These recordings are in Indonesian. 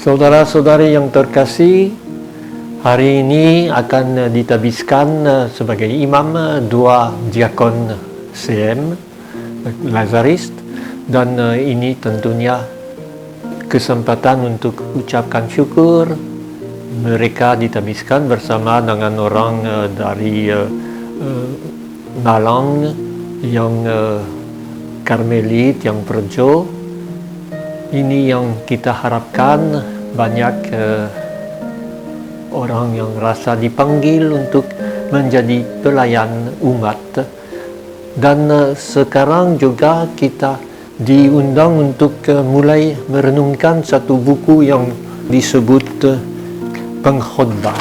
Saudara-saudari yang terkasih, hari ini akan ditabiskan sebagai imam dua diakon CM, Lazarist, dan ini tentunya kesempatan untuk ucapkan syukur. Mereka ditabiskan bersama dengan orang dari Malang yang Karmelit, yang Projo. Ini yang kita harapkan, banyak orang yang rasa dipanggil untuk menjadi pelayan umat. Dan sekarang juga kita diundang untuk mulai merenungkan satu buku yang disebut Pengkhotbah,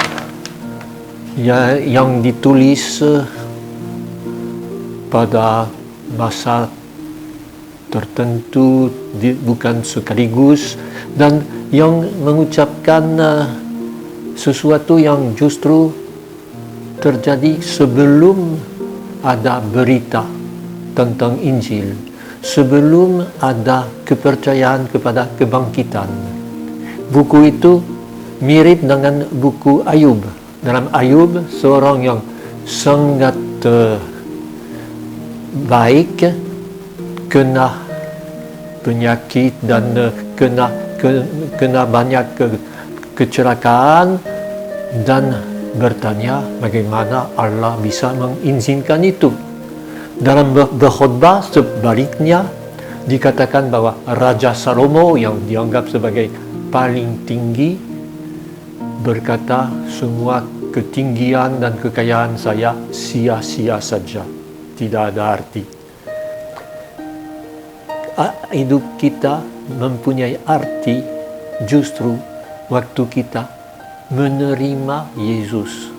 ya, yang ditulis pada masa tertentu, bukan sekaligus, dan yang mengucapkan sesuatu yang justru terjadi sebelum ada berita tentang Injil, sebelum ada kepercayaan kepada kebangkitan. Buku itu mirip dengan buku Ayub. Dalam Ayub, seorang yang sangat baik, kena penyakit dan kena banyak kecelakaan, dan bertanya bagaimana Allah bisa mengizinkan itu. Dalam berkhotbah sebaliknya dikatakan bahwa Raja Salomo yang dianggap sebagai paling tinggi berkata, semua ketinggian dan kekayaan saya sia-sia saja, tidak ada arti. Hidup kita mempunyai arti justru waktu kita menerima Yesus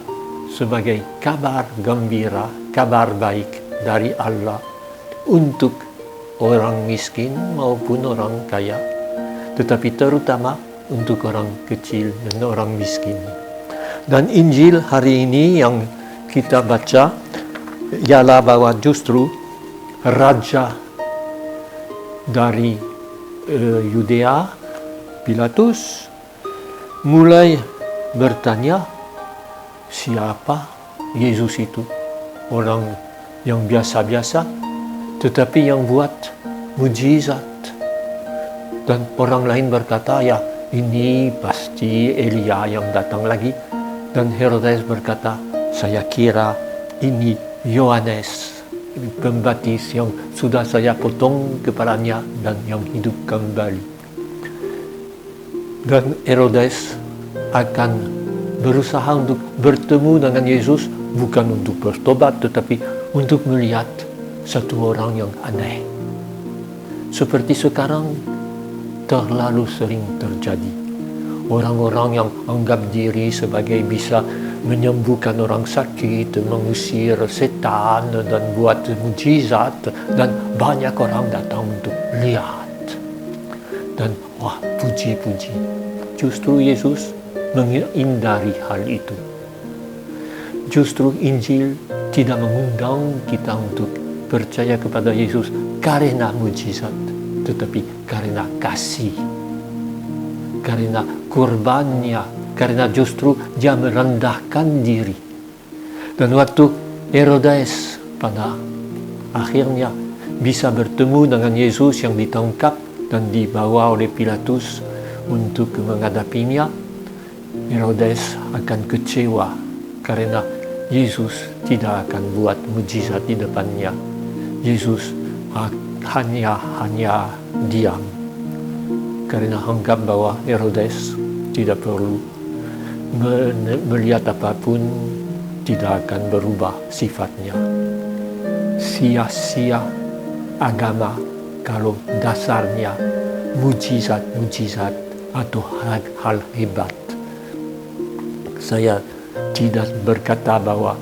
sebagai kabar gembira, kabar baik dari Allah untuk orang miskin maupun orang kaya, tetapi terutama untuk orang kecil dan orang miskin. Dan Injil hari ini yang kita baca ialah bahwa justru Raja dari Yudea, Pilatus, mulai bertanya, siapa Yesus itu? Orang yang biasa-biasa, tetapi yang buat mujizat. Dan orang lain berkata, ya, ini pasti Elia yang datang lagi. Dan Herodes berkata, saya kira ini Yohanes Pembaptis yang sudah saya potong kepalanya dan yang hidup kembali. Dan Herodes akan berusaha untuk bertemu dengan Yesus, bukan untuk bertobat, tetapi untuk melihat satu orang yang aneh. Seperti sekarang terlalu sering terjadi. Orang-orang yang anggap diri sebagai bisa menyembuhkan orang sakit, mengusir setan, dan buat mujizat, dan banyak orang datang untuk lihat. Dan wah, puji-puji. Justru Yesus menghindari hal itu. Justru Injil tidak mengundang kita untuk percaya kepada Yesus karena mujizat, tetapi karena kasih, karena kurbannya, karena justru dia merendahkan diri. Dan waktu Herodes pada akhirnya bisa bertemu dengan Yesus yang ditangkap dan dibawa oleh Pilatus untuk menghadapinya, Herodes akan kecewa karena Yesus tidak akan buat mujizat di depannya. Yesus hanya diam karena anggap bahwa Herodes tidak perlu melihat apapun, tidak akan berubah sifatnya. Sia-sia agama kalau dasarnya mujizat-mujizat atau hal hebat. Saya tidak berkata bahwa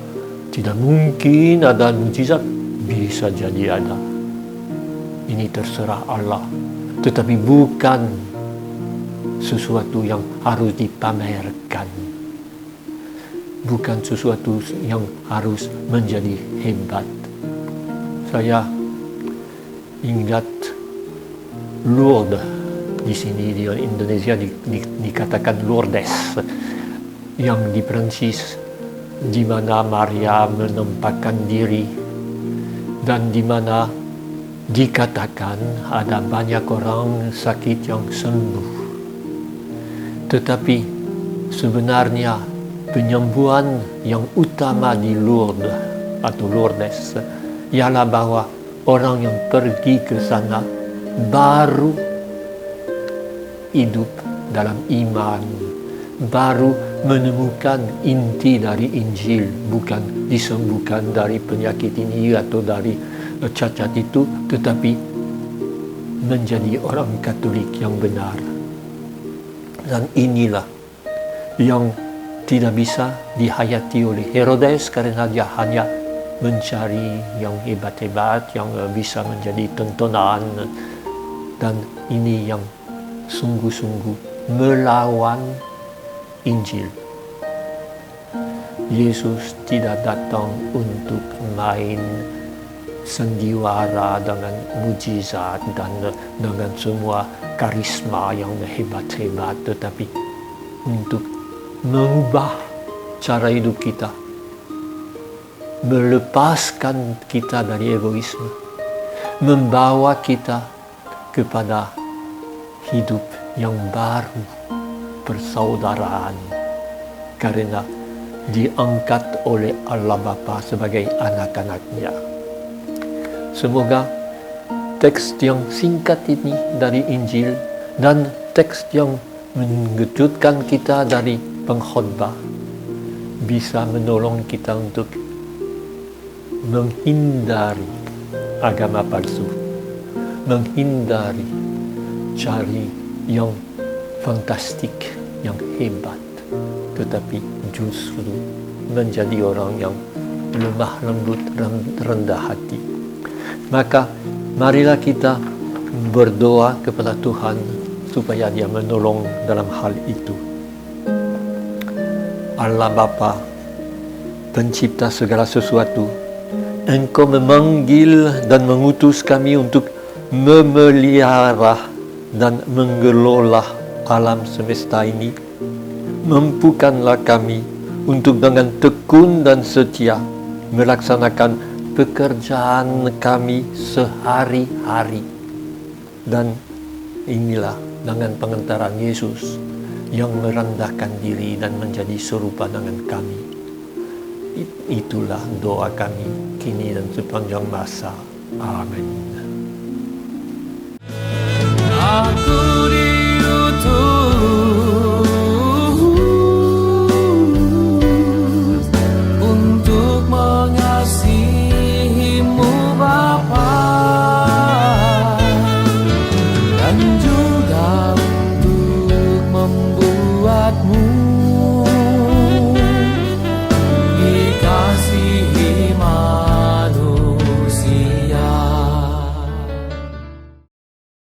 tidak mungkin ada mujizat, bisa jadi ada. Ini terserah Allah, tetapi bukan sesuatu yang harus dipamerkan, bukan sesuatu yang harus menjadi hebat. Saya ingat Lourdes di sini di Indonesia dikatakan Lourdes, yang di Prancis, di mana Maria menempatkan diri dan di mana dikatakan ada banyak orang sakit yang sembuh. Tetapi sebenarnya penyembuhan yang utama di Lourdes atau Lourdes ialah bahwa orang yang pergi ke sana baru hidup dalam iman, baru menemukan inti dari Injil, bukan disembuhkan dari penyakit ini atau dari cacat itu, tetapi menjadi orang Katolik yang benar. Dan inilah yang tidak bisa dihayati oleh Herodes karena dia hanya mencari yang hebat-hebat, yang bisa menjadi tontonan, dan ini yang sungguh-sungguh melawan Injil. Yesus tidak datang untuk main sandiwara dengan mujizat dan dengan semua karisma yang hebat-hebat, tetapi untuk mengubah cara hidup kita, melepaskan kita dari egoisme, membawa kita kepada hidup yang baru, persaudaraan, karena diangkat oleh Allah Bapa sebagai anak-anaknya. Semoga teks yang singkat ini dari Injil dan teks yang mengejutkan kita dari pengkhotbah bisa menolong kita untuk menghindari agama palsu, menghindari cari yang fantastik, yang hebat, tetapi justru menjadi orang yang lemah lembut, rendah hati. Maka marilah kita berdoa kepada Tuhan supaya Dia menolong dalam hal itu. Allah Bapa, pencipta segala sesuatu, Engkau memanggil dan mengutus kami untuk memelihara dan mengelola alam semesta ini. Mampukanlah kami untuk dengan tekun dan setia melaksanakan pekerjaan kami sehari-hari. Dan inilah dengan pengantaran Yesus yang merendahkan diri dan menjadi serupa dengan kami. Itulah doa kami kini dan sepanjang masa. Amin. Aku diutus untuk mengasihimu Bapa, dan